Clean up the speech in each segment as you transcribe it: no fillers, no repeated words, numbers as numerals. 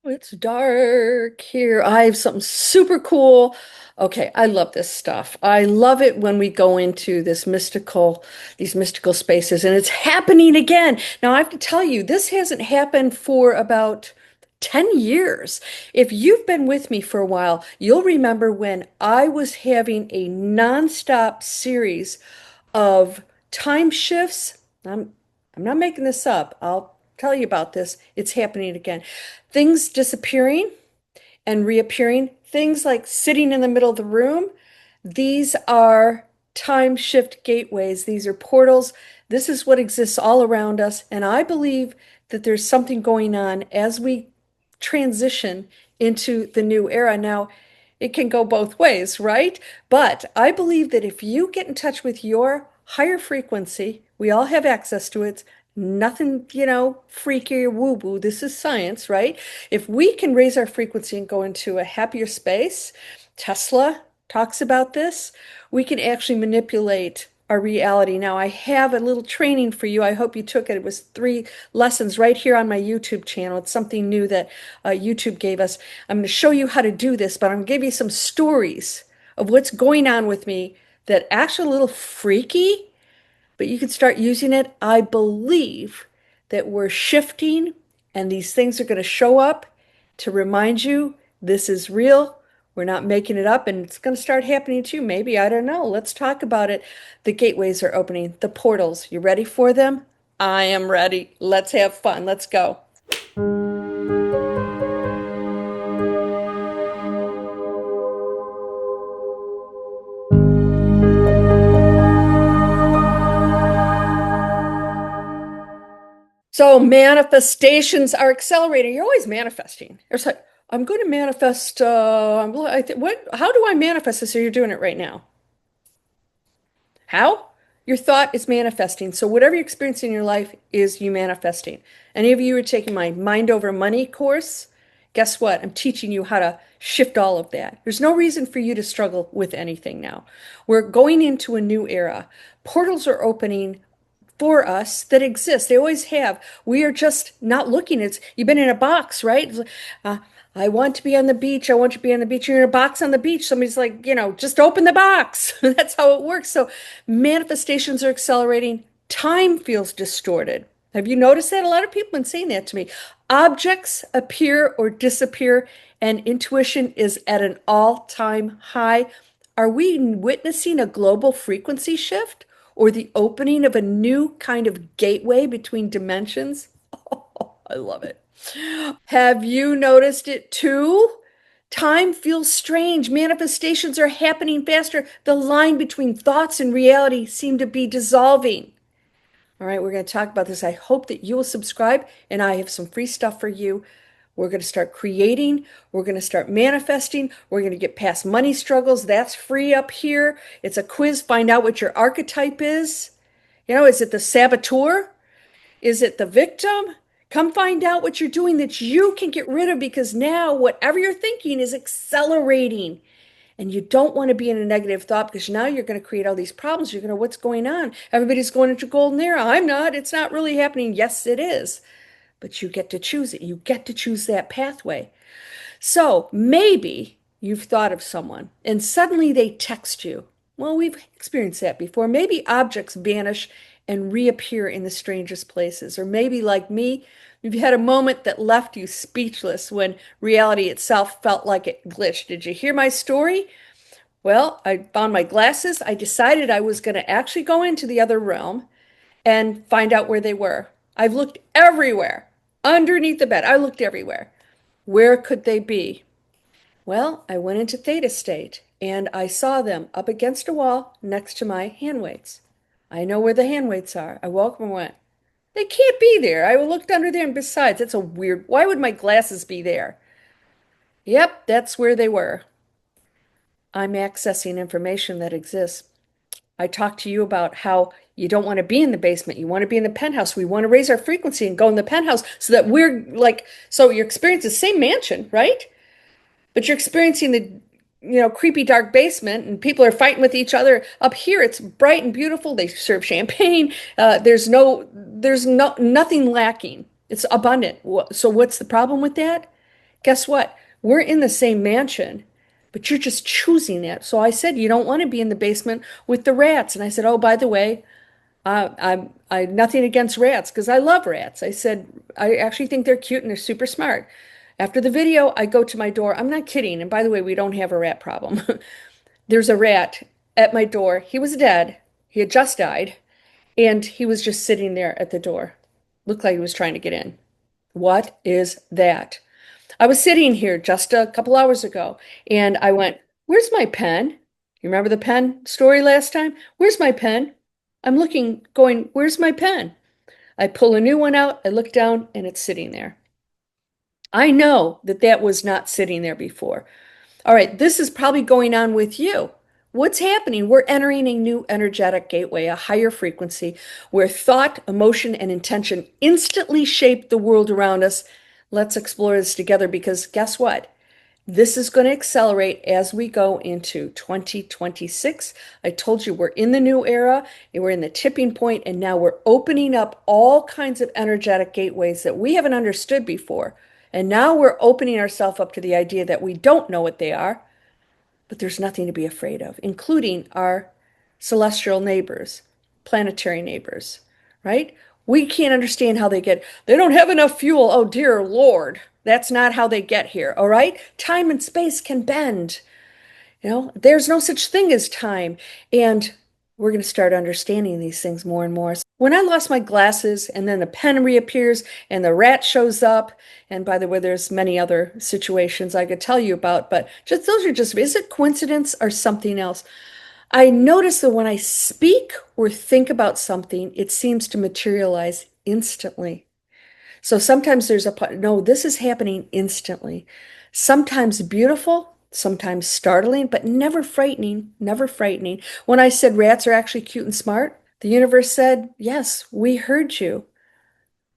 It's dark here. I have something super cool. Okay, I love this stuff. I love it when we go into these mystical spaces, and it's happening again. Now, I have to tell you, this hasn't happened for about 10 years. If you've been with me for a while, you'll remember when I was having a nonstop series of time shifts. I'm not making this up. I'll tell you about this. It's happening again. Things disappearing and reappearing, things like sitting in the middle of the room. These are time shift gateways. These are portals. This is what exists all around us. And I believe that there's something going on as we transition into the new era. Now, it can go both ways, right? But I believe that if you get in touch with your higher frequency, we all have access to it. Nothing, freaky or woo-woo. This is science, right? If we can raise our frequency and go into a happier space, Tesla talks about this, we can actually manipulate our reality. Now, I have a little training for you. I hope you took it. It was 3 lessons right here on my YouTube channel. It's something new that YouTube gave us. I'm going to show you how to do this, but I'm going to give you some stories of what's going on with me that actually a little freaky, but you can start using it. I believe that we're shifting and these things are going to show up to remind you this is real. We're not making it up and it's going to start happening to you. Maybe, I don't know. Let's talk about it. The gateways are opening, the portals. You ready for them? I am ready. Let's have fun. Let's go. So manifestations are accelerating. You're always manifesting. It's like, I'm going to manifest. How do I manifest this? So you're doing it right now. How? Your thought is manifesting. So whatever you experience in your life is you manifesting. Any of you are taking my Mind Over Money course? Guess what? I'm teaching you how to shift all of that. There's no reason for you to struggle with anything now. We're going into a new era. Portals are opening for us that exist. They always have. We are just not looking. You've been in a box, right? Uh, I want to be on the beach. I want to be on the beach. You're in a box on the beach. Somebody's like, just open the box. That's how it works. So manifestations are accelerating. Time feels distorted. Have you noticed that? A lot of people have been saying that to me. Objects appear or disappear, and intuition is at an all-time high. Are we witnessing a global frequency shift or the opening of a new kind of gateway between dimensions? Oh, I love it. Have you noticed it too? Time feels strange. Manifestations are happening faster. The line between thoughts and reality seem to be dissolving. All right, we're going to talk about this. I hope that you will subscribe, and I have some free stuff for you. We're going to start creating. We're going to start manifesting. We're going to get past money struggles. That's free up here. It's a quiz. Find out what your archetype is. Is it the saboteur? Is it the victim? Come find out what you're doing that you can get rid of, because now whatever you're thinking is accelerating. And you don't want to be in a negative thought, because now you're going to create all these problems. You're going to, what's going on? Everybody's going into golden era. I'm not. It's not really happening. Yes, it is. But you get to choose it. You get to choose that pathway. So maybe you've thought of someone and suddenly they text you. Well, we've experienced that before. Maybe objects vanish and reappear in the strangest places. Or maybe, like me, you've had a moment that left you speechless when reality itself felt like it glitched. Did you hear my story? Well, I found my glasses. I decided I was going to actually go into the other realm and find out where they were. I've looked everywhere. Underneath the bed, I looked everywhere. Where could they be? Well, I went into theta state and I saw them up against a wall next to my hand weights. I know where the hand weights are. I woke up and went, they can't be there. I looked under there, and besides, that's a weird, why would my glasses be there? Yep, that's where they were. I'm accessing information that exists. I talked to you about how you don't want to be in the basement. You want to be in the penthouse. We want to raise our frequency and go in the penthouse so that we're like, so you're experiencing the same mansion, right? But you're experiencing the, creepy dark basement, and people are fighting with each other. Up here, it's bright and beautiful. They serve champagne. There's nothing lacking. It's abundant. So what's the problem with that? Guess what? We're in the same mansion, but you're just choosing that. So I said, you don't want to be in the basement with the rats. And I said, oh, by the way, I nothing against rats because I love rats. I said, I actually think they're cute and they're super smart. After the video, I go to my door. I'm not kidding. And by the way, we don't have a rat problem. There's a rat at my door. He was dead. He had just died. And he was just sitting there at the door. Looked like he was trying to get in. What is that? I was sitting here just a couple hours ago and I went, where's my pen? You remember the pen story last time? Where's my pen? I'm looking, going, where's my pen? I pull a new one out, I look down, and it's sitting there. I know that that was not sitting there before. All right, this is probably going on with you. What's happening? We're entering a new energetic gateway, a higher frequency, where thought, emotion, and intention instantly shape the world around us. Let's explore this together because guess what? This is going to accelerate as we go into 2026. I told you we're in the new era, and we're in the tipping point, and now we're opening up all kinds of energetic gateways that we haven't understood before. And now we're opening ourselves up to the idea that we don't know what they are, but there's nothing to be afraid of, including our celestial neighbors, planetary neighbors, right? We can't understand how they don't have enough fuel. Oh, dear Lord. That's not how they get here, all right? Time and space can bend. There's no such thing as time. And we're going to start understanding these things more and more. When I lost my glasses and then the pen reappears and the rat shows up, and by the way, there's many other situations I could tell you about, but just those are just, is it coincidence or something else? I notice that when I speak or think about something, it seems to materialize instantly. So sometimes no, this is happening instantly. Sometimes beautiful, sometimes startling, but never frightening, never frightening. When I said rats are actually cute and smart, the universe said, yes, we heard you.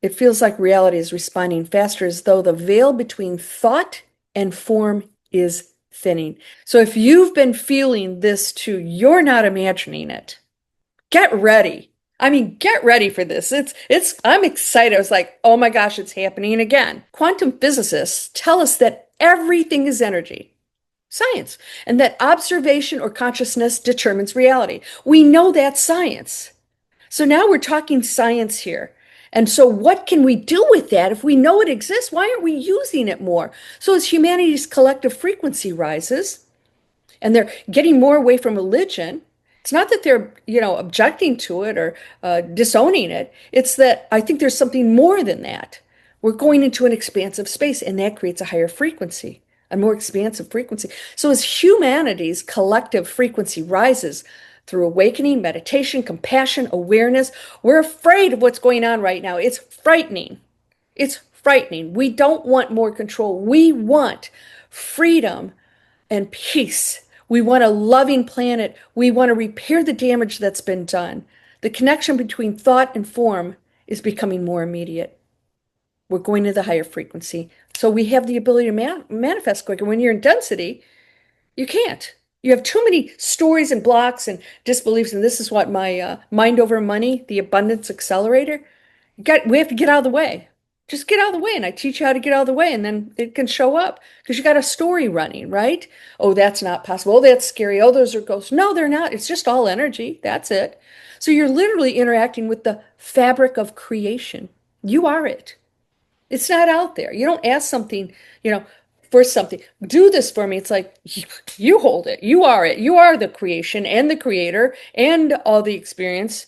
It feels like reality is responding faster as though the veil between thought and form is thinning. So if you've been feeling this too, you're not imagining it. Get ready. I mean, get ready for this. I'm excited. I was like, oh my gosh, it's happening again. Quantum physicists tell us that everything is energy, science, and that observation or consciousness determines reality. We know that's science. So now we're talking science here. And so what can we do with that if we know it exists? Why aren't we using it more? So as humanity's collective frequency rises, and they're getting more away from religion. It's not that they're, objecting to it or disowning it. It's that I think there's something more than that. We're going into an expansive space, and that creates a higher frequency, a more expansive frequency. So as humanity's collective frequency rises through awakening, meditation, compassion, awareness, we're afraid of what's going on right now. It's frightening. It's frightening. We don't want more control. We want freedom and peace. We want a loving planet. We want to repair the damage that's been done. The connection between thought and form is becoming more immediate. We're going to the higher frequency. So we have the ability to manifest quicker. When you're in density, you can't. You have too many stories and blocks and disbeliefs. And this is what my Mind Over Money, the Abundance Accelerator, we have to get out of the way. Just get out of the way, and I teach you how to get out of the way, and then it can show up because you got a story running, right? Oh, that's not possible. Oh, that's scary. Oh, those are ghosts. No, they're not. It's just all energy. That's it. So you're literally interacting with the fabric of creation. You are it. It's not out there. You don't ask something, for something. Do this for me. It's like you hold it. You are it. You are the creation and the creator and all the experience.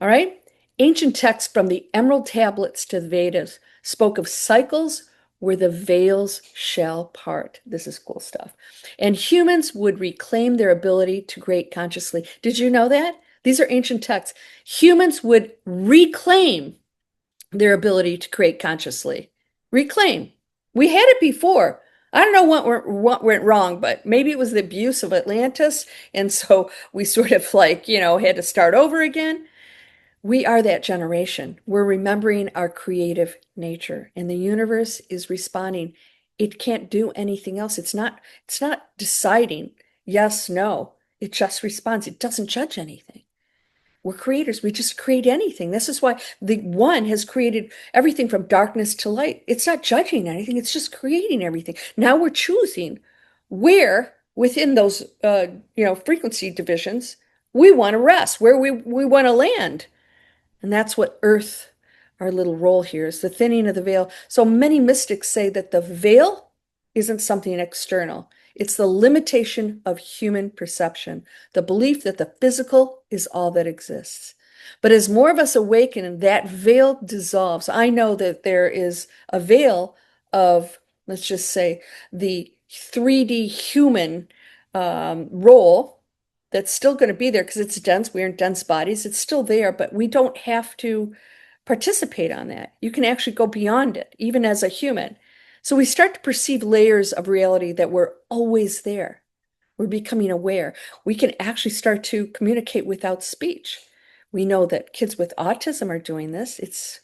All right? Ancient texts from the Emerald Tablets to the Vedas spoke of cycles where the veils shall part. This is cool stuff. And humans would reclaim their ability to create consciously. Did you know that? These are ancient texts. Humans would reclaim their ability to create consciously. Reclaim. We had it before. I don't know what went wrong, but maybe it was the abuse of Atlantis. And so we sort of had to start over again. We are that generation. We're remembering our creative nature, and the universe is responding. It can't do anything else. It's not deciding yes, no. It just responds. It doesn't judge anything. We're creators. We just create anything. This is why the one has created everything from darkness to light. It's not judging anything, it's just creating everything. Now we're choosing where within those frequency divisions we want to rest, where we want to land. And that's what Earth, our little role here, is the thinning of the veil. So many mystics say that the veil isn't something external. It's the limitation of human perception, the belief that the physical is all that exists. But as more of us awaken and that veil dissolves, I know that there is a veil of, let's just say, the 3D human role that's still going to be there because it's dense. We're in dense bodies. It's still there, but we don't have to participate on that. You can actually go beyond it, even as a human. So we start to perceive layers of reality that were always there. We're becoming aware. We can actually start to communicate without speech. We know that kids with autism are doing this. It's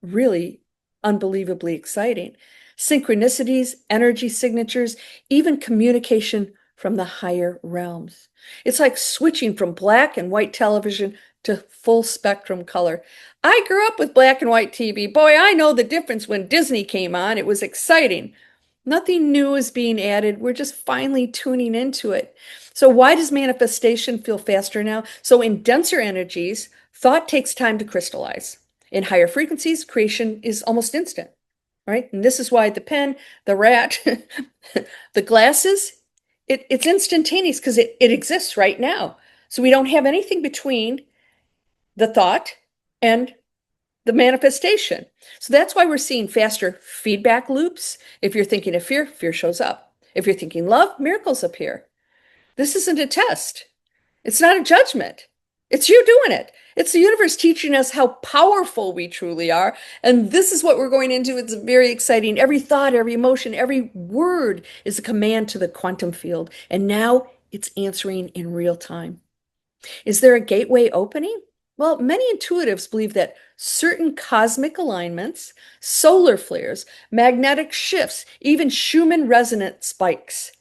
really unbelievably exciting. Synchronicities, energy signatures, even communication from the higher realms. It's like switching from black and white television to full spectrum color. I grew up with black and white TV. Boy, I know the difference when Disney came on. It was exciting. Nothing new is being added. We're just finally tuning into it. So why does manifestation feel faster now? So in denser energies, thought takes time to crystallize. In higher frequencies, creation is almost instant, right? And this is why the pen, the rat, the glasses, it's instantaneous because it exists right now. So we don't have anything between the thought and the manifestation. So that's why we're seeing faster feedback loops. If you're thinking of fear, fear shows up. If you're thinking love, miracles appear. This isn't a test. It's not a judgment. It's you doing it. It's the universe teaching us how powerful we truly are. And this is what we're going into. It's very exciting. Every thought, every emotion, every word is a command to the quantum field. And now it's answering in real time. Is there a gateway opening? Well, many intuitives believe that certain cosmic alignments, solar flares, magnetic shifts, even Schumann resonance spikes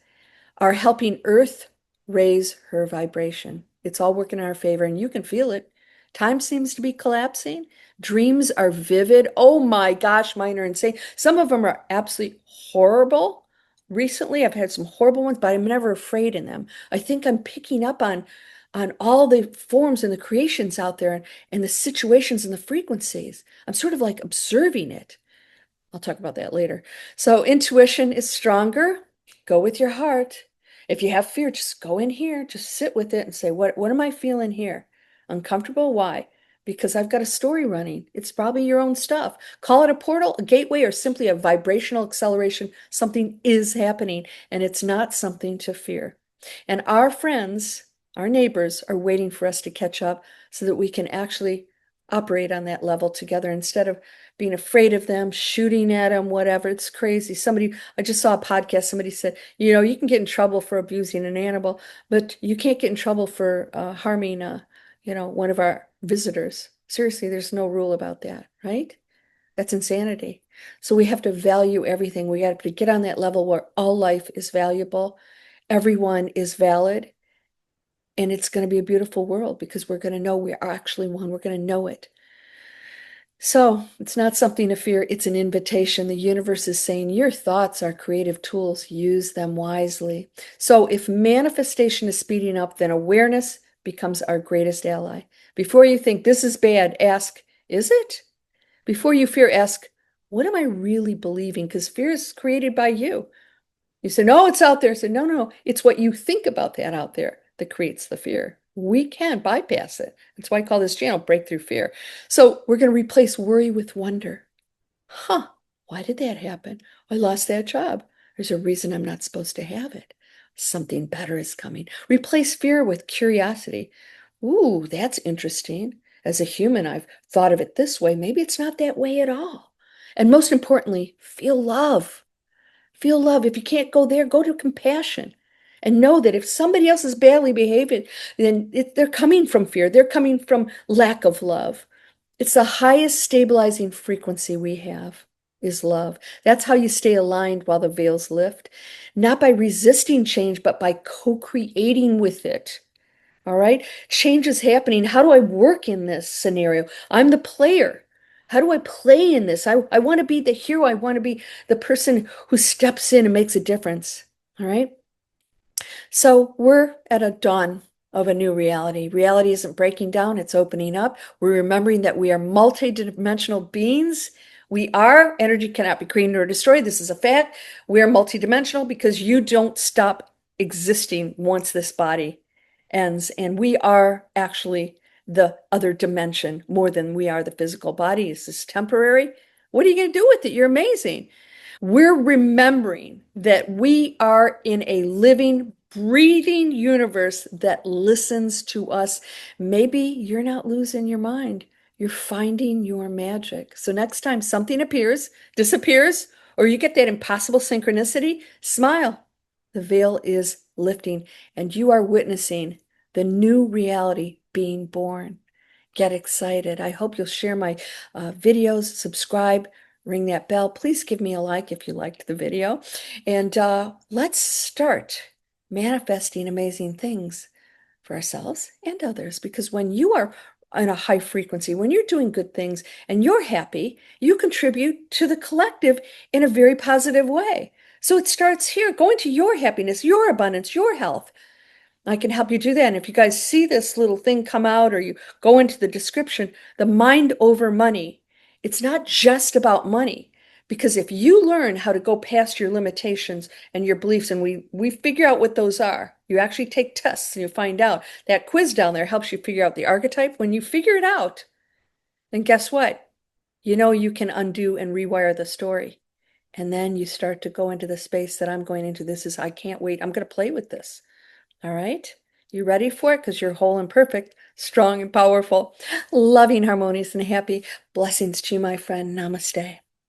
are helping Earth raise her vibration. It's all working in our favor, and you can feel it. Time seems to be collapsing. Dreams are vivid. Oh my gosh, mine are insane. Some of them are absolutely horrible. Recently, I've had some horrible ones, but I'm never afraid in them. I think I'm picking up on all the forms and the creations out there and the situations and the frequencies. I'm sort of like observing it. I'll talk about that later. So intuition is stronger. Go with your heart. If you have fear, just go in here, just sit with it and say, what am I feeling here? Uncomfortable? Why? Because I've got a story running. It's probably your own stuff. Call it a portal, a gateway, or simply a vibrational acceleration. Something is happening, and it's not something to fear. And our friends, our neighbors, are waiting for us to catch up so that we can actually operate on that level together instead of being afraid of them, shooting at them, whatever. It's crazy. I just saw a podcast, somebody said, you can get in trouble for abusing an animal, but you can't get in trouble for harming, one of our visitors. Seriously, there's no rule about that, right? That's insanity. So we have to value everything. We have to get on that level where all life is valuable, everyone is valid, and it's going to be a beautiful world because we're going to know we are actually one. We're going to know it. So it's not something to fear. It's an invitation. The universe is saying your thoughts are creative tools. Use them wisely. So if manifestation is speeding up, then awareness becomes our greatest ally. Before you think this is bad, ask, is it? Before you fear, ask, what am I really believing? Because fear is created by you. You say, no, it's out there. I say, no, no, it's what you think about that out there that creates the fear. We can bypass it. That's why I call this channel Breakthrough Fear. So we're going to replace worry with wonder. Huh, why did that happen? I lost that job. There's a reason I'm not supposed to have it. Something better is coming. Replace fear with curiosity. Ooh, that's interesting. As a human, I've thought of it this way. Maybe it's not that way at all. And most importantly, feel love. Feel love. If you can't go there, go to compassion. And know that if somebody else is badly behaving, then they're coming from fear. They're coming from lack of love. It's the highest stabilizing frequency we have is love. That's how you stay aligned while the veils lift. Not by resisting change, but by co-creating with it. All right. Change is happening. How do I work in this scenario? I'm the player. How do I play in this? I want to be the hero. I want to be the person who steps in and makes a difference. All right. So we're at a dawn of a new reality. Reality isn't breaking down, it's opening up. We're remembering that we are multidimensional beings. We are, energy cannot be created or destroyed. This is a fact. We are multidimensional because you don't stop existing once this body ends. And we are actually the other dimension more than we are the physical body. Is this temporary? What are you going to do with it? You're amazing. We're remembering that we are in a living, breathing universe that listens to us. Maybe you're not losing your mind. You're finding your magic. So next time something appears, disappears, or you get that impossible synchronicity, smile. The veil is lifting, and you are witnessing the new reality being born. Get excited. I hope you'll share my videos, subscribe, ring that bell. Please give me a like if you liked the video. And let's start manifesting amazing things for ourselves and others. Because when you are in a high frequency, when you're doing good things and you're happy, you contribute to the collective in a very positive way. So it starts here, going to your happiness, your abundance, your health. I can help you do that. And if you guys see this little thing come out or you go into the description, the mind over money, it's not just about money. Because if you learn how to go past your limitations and your beliefs, and we figure out what those are, you actually take tests and you find out. That quiz down there helps you figure out the archetype. When you figure it out, then guess what? You know you can undo and rewire the story. And then you start to go into the space that I'm going into. This is, I can't wait. I'm going to play with this. All right? You ready for it? Because you're whole and perfect, strong and powerful, loving, harmonious, and happy. Blessings to you, my friend. Namaste.